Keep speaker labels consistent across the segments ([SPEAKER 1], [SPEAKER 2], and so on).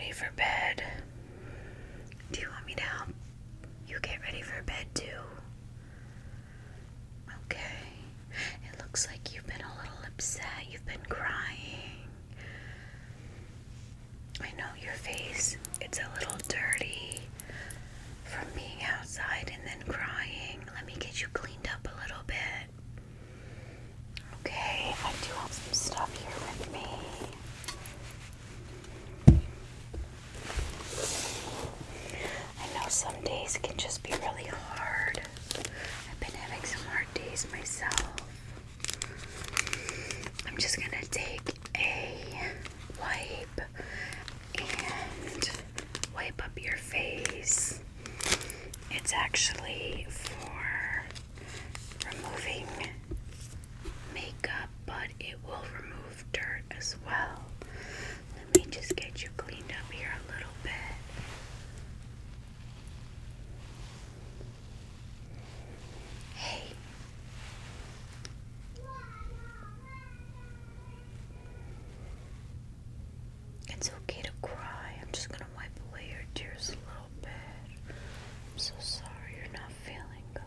[SPEAKER 1] ready for bed? Do you want me to help you get ready for bed too? Okay. It looks like you've been a little upset. You've been crying. I know your face, it's a little dirty from being outside and then crying. Let me get you cleaned up a little bit. Okay, I do have some stuff here with me. I know some days can just be really hard. I've been having some hard days myself. I'm just gonna take a wipe and wipe up your face. It's actually for removing makeup, but it will remove dirt as well. Let me just get you cleaned up here a little bit. Hey. It's okay to cry. I'm just gonna wipe away your tears a little bit. I'm so sorry you're not feeling good.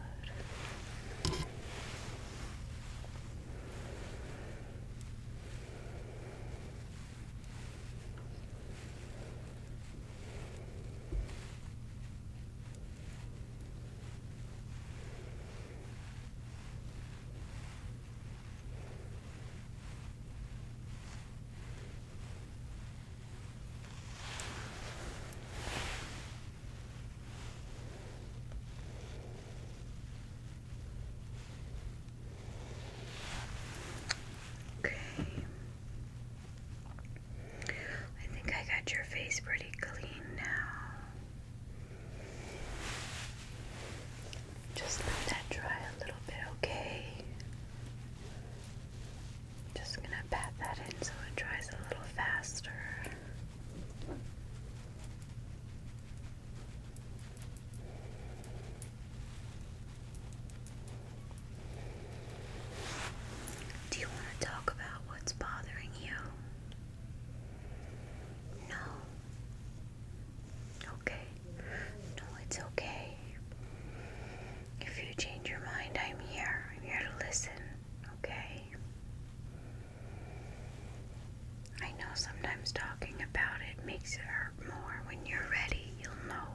[SPEAKER 1] Your face pretty clean now. Just let that dry a little bit, okay? Just gonna pat that in so it dries a little faster. Do you want to talk about what's bothering you? No. Okay. No, it's okay. If you change your mind, I'm here. I'm here to listen, okay? I know sometimes talking about it makes it hurt more. When you're ready, you'll know.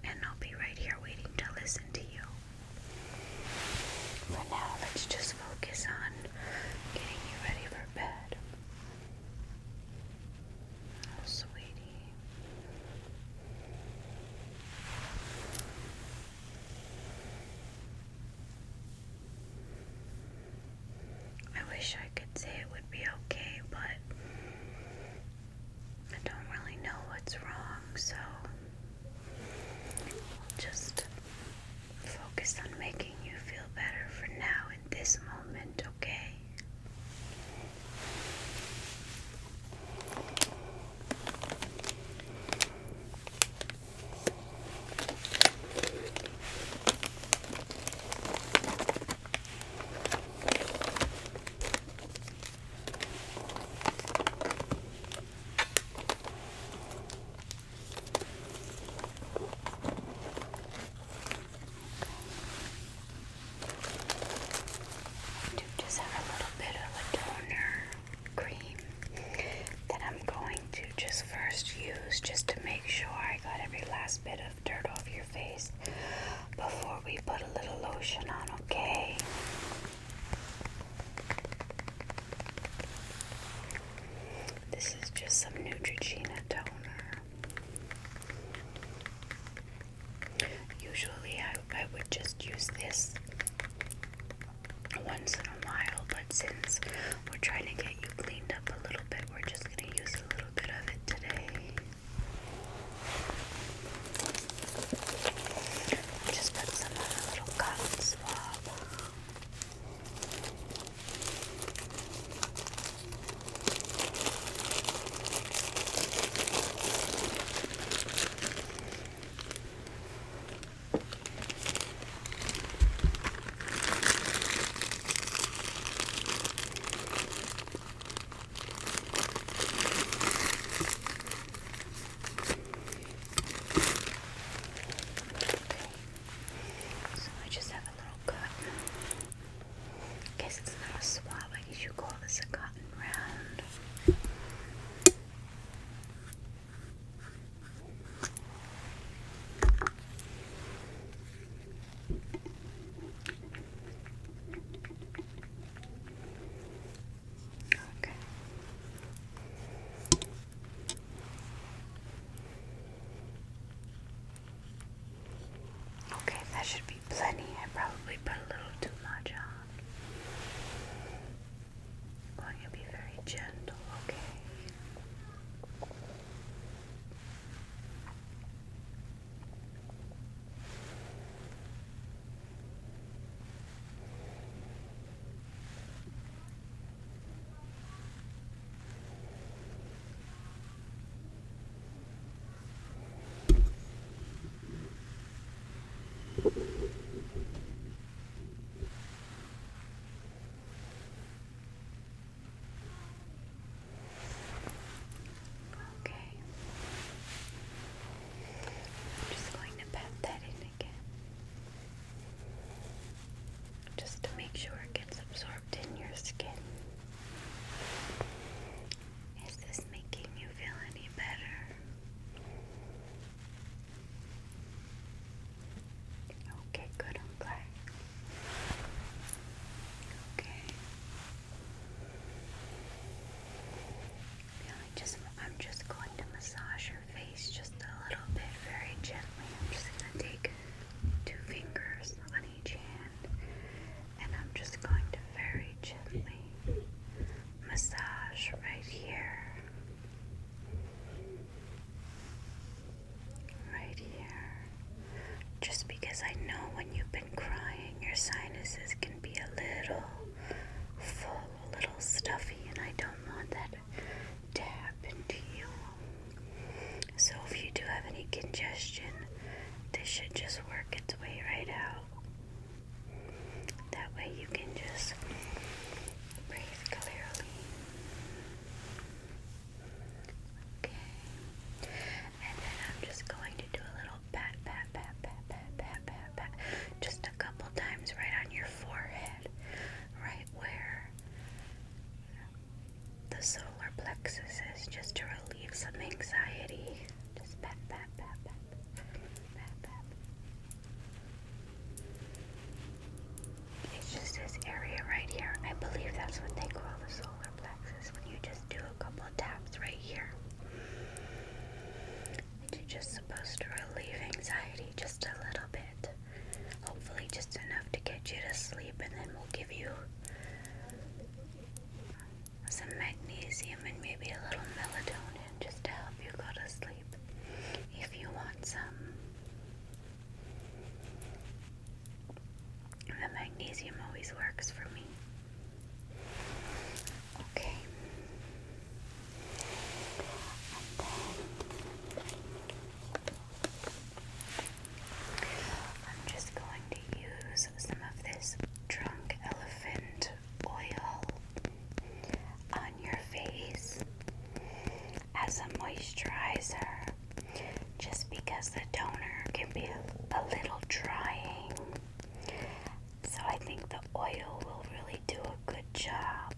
[SPEAKER 1] And I'll be right here waiting to listen to you. But now let's just focus on getting you ready for bed. Oh, sweetie. I wish I could say it would be okay, but I don't really know what's wrong, so I'll just focus on making you feel better for now in this moment, okay? Just to make sure I got every last bit of dirt off your face before we put a little lotion on, okay? This is just some Neutrogena toner. Usually I would just use this once in a while, but since we're trying to get you cleaned up a little bit, we're just going to use a little bit of it today. Just put some on a little cotton swab. Okay. I'm just going to pat that in again, just to make sure it gets absorbed in your skin. Is this making you feel any better? Okay, good, I'm glad. Okay. Now I'm just going to massage your face just a little bit, very gently. I'm just going to take 2 fingers on each hand, and I'm just going to very gently massage right here. Right here. Just because I know when you've been crying, your sinuses can be a little full, a little stuffy, and I don't want that to happen to you. So if you do have any congestion, this should just work its way right out. That way you can just breathe clearly. Okay. And then I'm just going to do a little pat, pat, pat, pat, pat, pat, pat, pat. Just a couple times right on your forehead, right where the solar plexus is, just to relieve some anxiety. Just pat, pat, pat, pat, pat, pat. It's just this area right here. I believe that's what they call the solar plexus, when you just do a couple of taps right here. You're just supposed to relieve anxiety just a little bit. Hopefully just enough to get you to sleep, and then we'll give you some magnesium and maybe a little melatonin just to help you go to sleep if you want some. The magnesium always works for me. Okay. I'm just going to use some of this drunk elephant oil on your face as a moisturizer, just because the toner can be a little drying. So I think the oil will really do a good job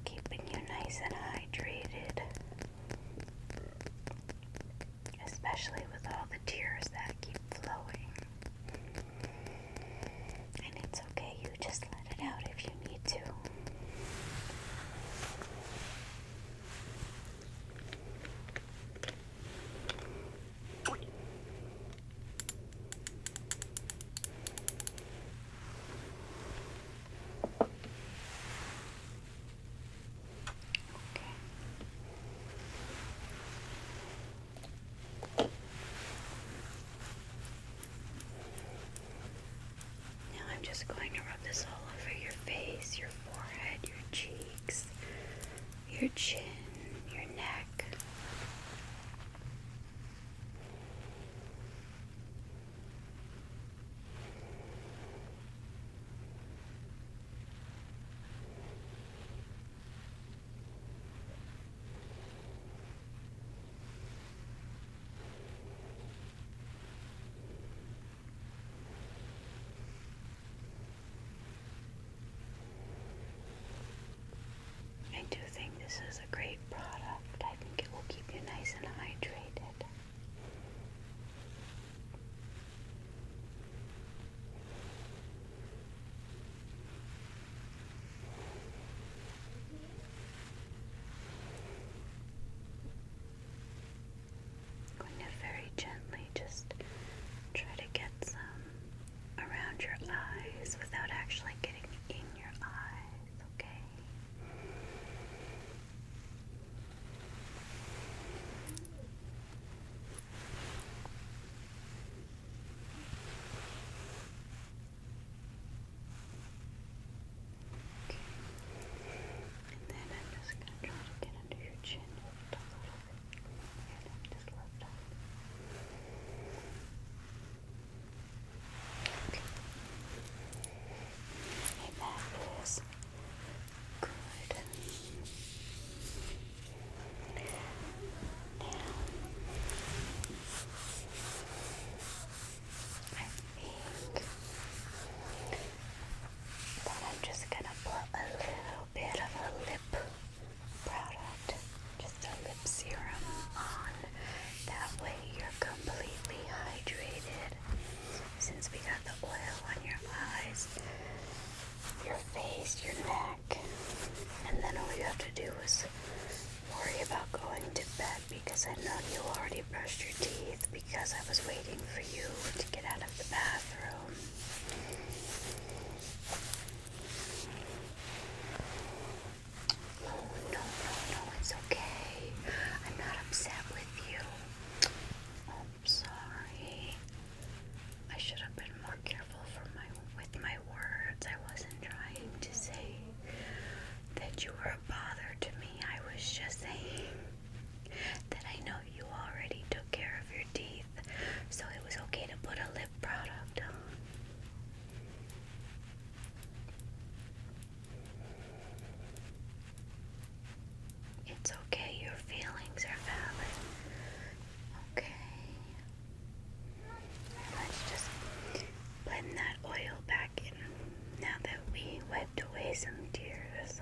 [SPEAKER 1] keeping you nice and hydrated, especially with all the tears that keep flowing. And it's okay, you just let it out if you need to. Now I'm just going to rub this all over your face, your forehead, your cheeks, your chin, your neck. I do think this is a great was worried about going to bed because I know you already brushed your teeth because I was waiting for you to get out of the bathroom. Oh, no, it's okay. I'm not upset with you. Oh, I'm sorry. I should have been more careful with my words. I wasn't trying to say that you were a bother to me. I was just saying that I know you already took care of your teeth, so it was okay to put a lip product on. It's okay, your feelings are valid. Okay. Let's just blend that oil back in now that we wiped away some tears.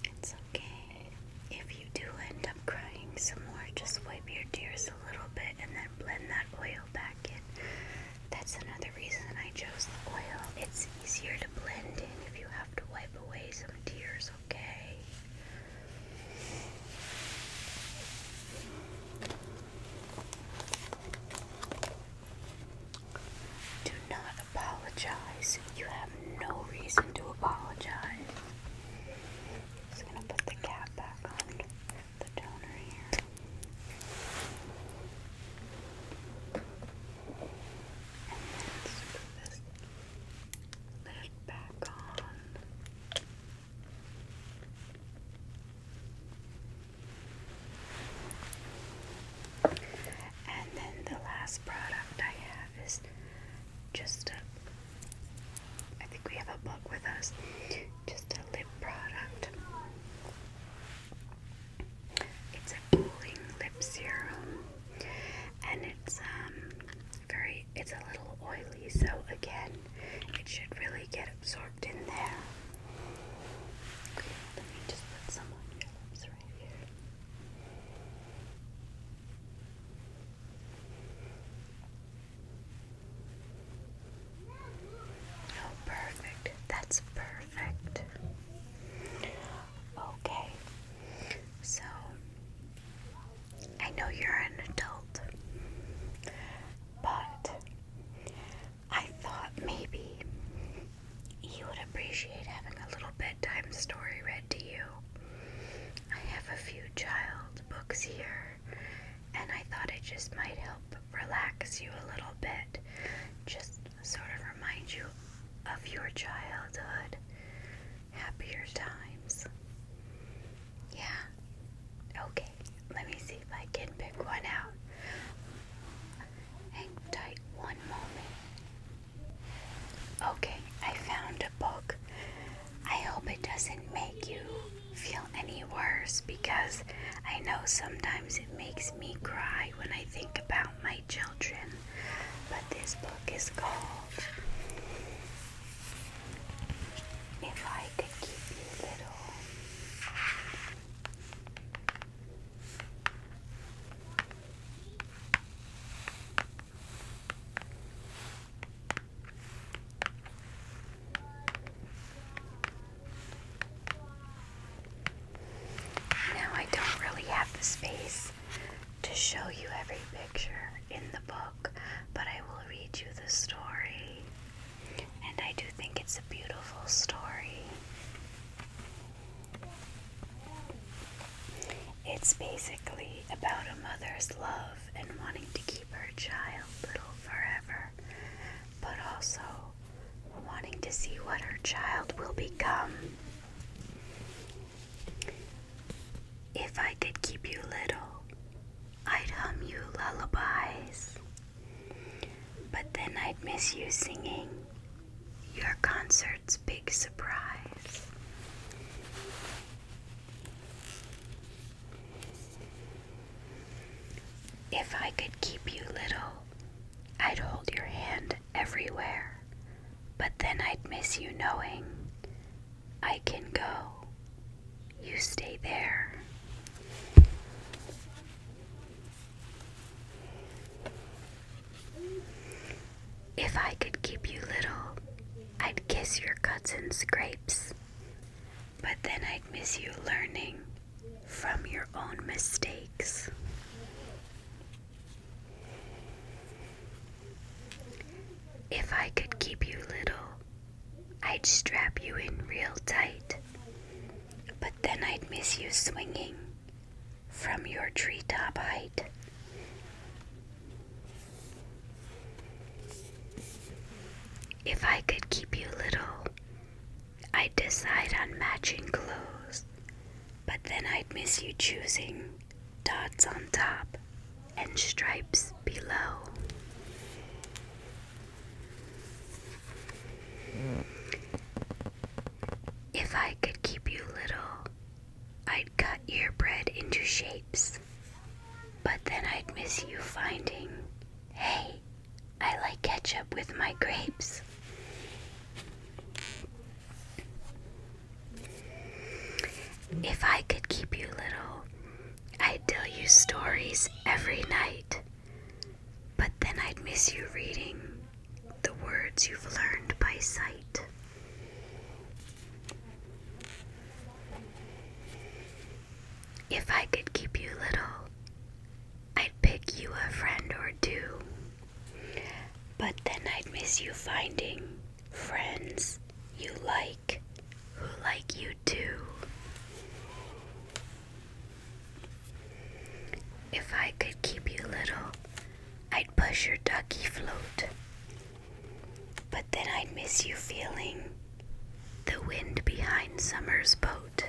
[SPEAKER 1] It's okay. If you do end up crying some more, just wipe your tears a little bit and then blend that oil back in. That's another reason I chose the oil. It's easier to blend in if you have to wipe away some tears, okay? Do not apologize. You have no reason to apologize. Just gonna put the cap back on the toner here. And then screw this lid back on. And then the last product I have is just I think we have a book with us, just a lip product. It's a cooling lip serum, and it's it's a little oily, so again, it should really get absorbed in there. Okay, let me just put some on your lips right here. Oh, perfect. That's perfect. Okay, so I know you're an adult, but I thought maybe you would appreciate having a little bedtime story read to you. I have a few child books here, and I thought it just might help relax you a little bit. Just sort of remind you of your childhood, happier times. Yeah? Okay, let me see if I can pick one out. Hang tight one moment. Okay, I found a book. I hope it doesn't make you feel any worse, because I know sometimes it makes me cry when I think about my children. But this book is called If I Could Keep You Little. Now, I don't really have the space to show you every picture in the book, but I will read you the story, and I do think it's a beautiful story. It's basically about a mother's love and wanting to keep her child little forever, but also wanting to see what her child will become. If I could keep you little, I'd hum you lullabies, but then I'd miss you singing your concert's big surprise. If I could keep you little, I'd hold your hand everywhere, but then I'd miss you knowing I can go, you stay there. If I could keep you little, I'd kiss your cuts and scrapes, but then I'd miss you learning from your own mistakes. If I could keep you little, I'd strap you in real tight, but then I'd miss you swinging from your treetop height. If I could keep you little, I'd decide on matching clothes, but then I'd miss you choosing dots on top and stripes below. If I could keep you little, I'd cut your bread into shapes, but then I'd miss you finding, hey, I like ketchup with my grapes. If I could keep you little, I'd tell you stories every night, but then I'd miss you reading the words you've learned by sight. If I could keep you little, I'd pick you a friend or two, but then I'd miss you finding friends you like who like you too. If I could keep you little, I'd push your ducky float, but then I'd miss you feeling the wind behind summer's boat.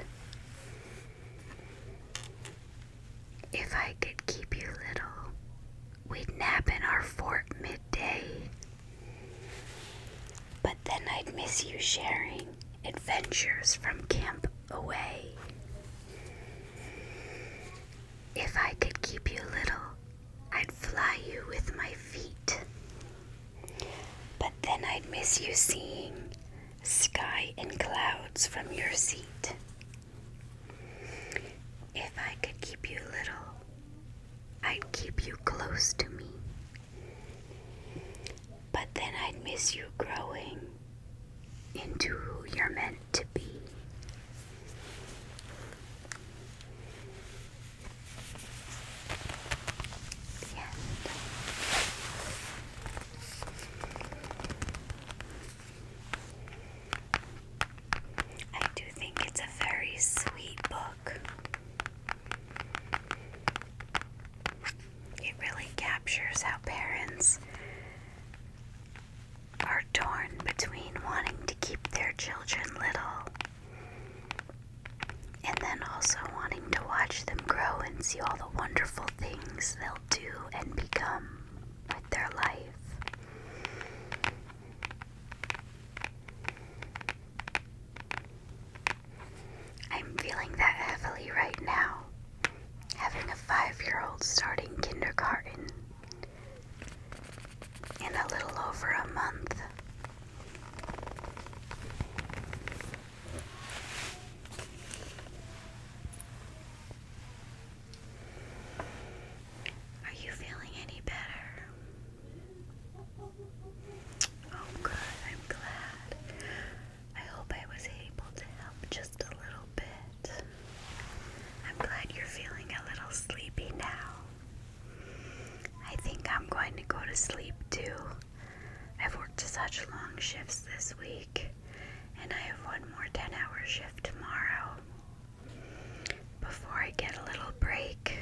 [SPEAKER 1] If I could keep you little, we'd nap in our fort midday, but then I'd miss you sharing adventures from camp away. If I could keep you little, I'd fly you with my feet, but then I'd miss you seeing sky and clouds from your seat. If I could keep you little, I'd keep you close to me, but then I'd miss you growing into who you're meant to be. I do think it's a very sweet book. It really captures how parents are torn between wanting to keep their children little and then also wanting to watch them grow and see all the wonderful things they'll do and become with their life. I'm feeling that heavily right now, having a 5-year-old starting kindergarten in a little over a month. Are you feeling any better? Oh, good. I'm glad. I hope I was able to help just a little bit. I'm glad you're feeling a little sleepy now. I think I'm going to go to sleep too. I've worked such long shifts this week, and I have one more 10-hour shift tomorrow before I get a little break.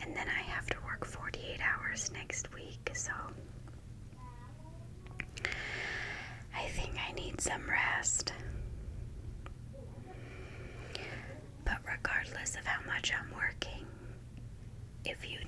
[SPEAKER 1] And then I have to work 48 hours next week, so I think I need some rest. But regardless of how much I'm working, if you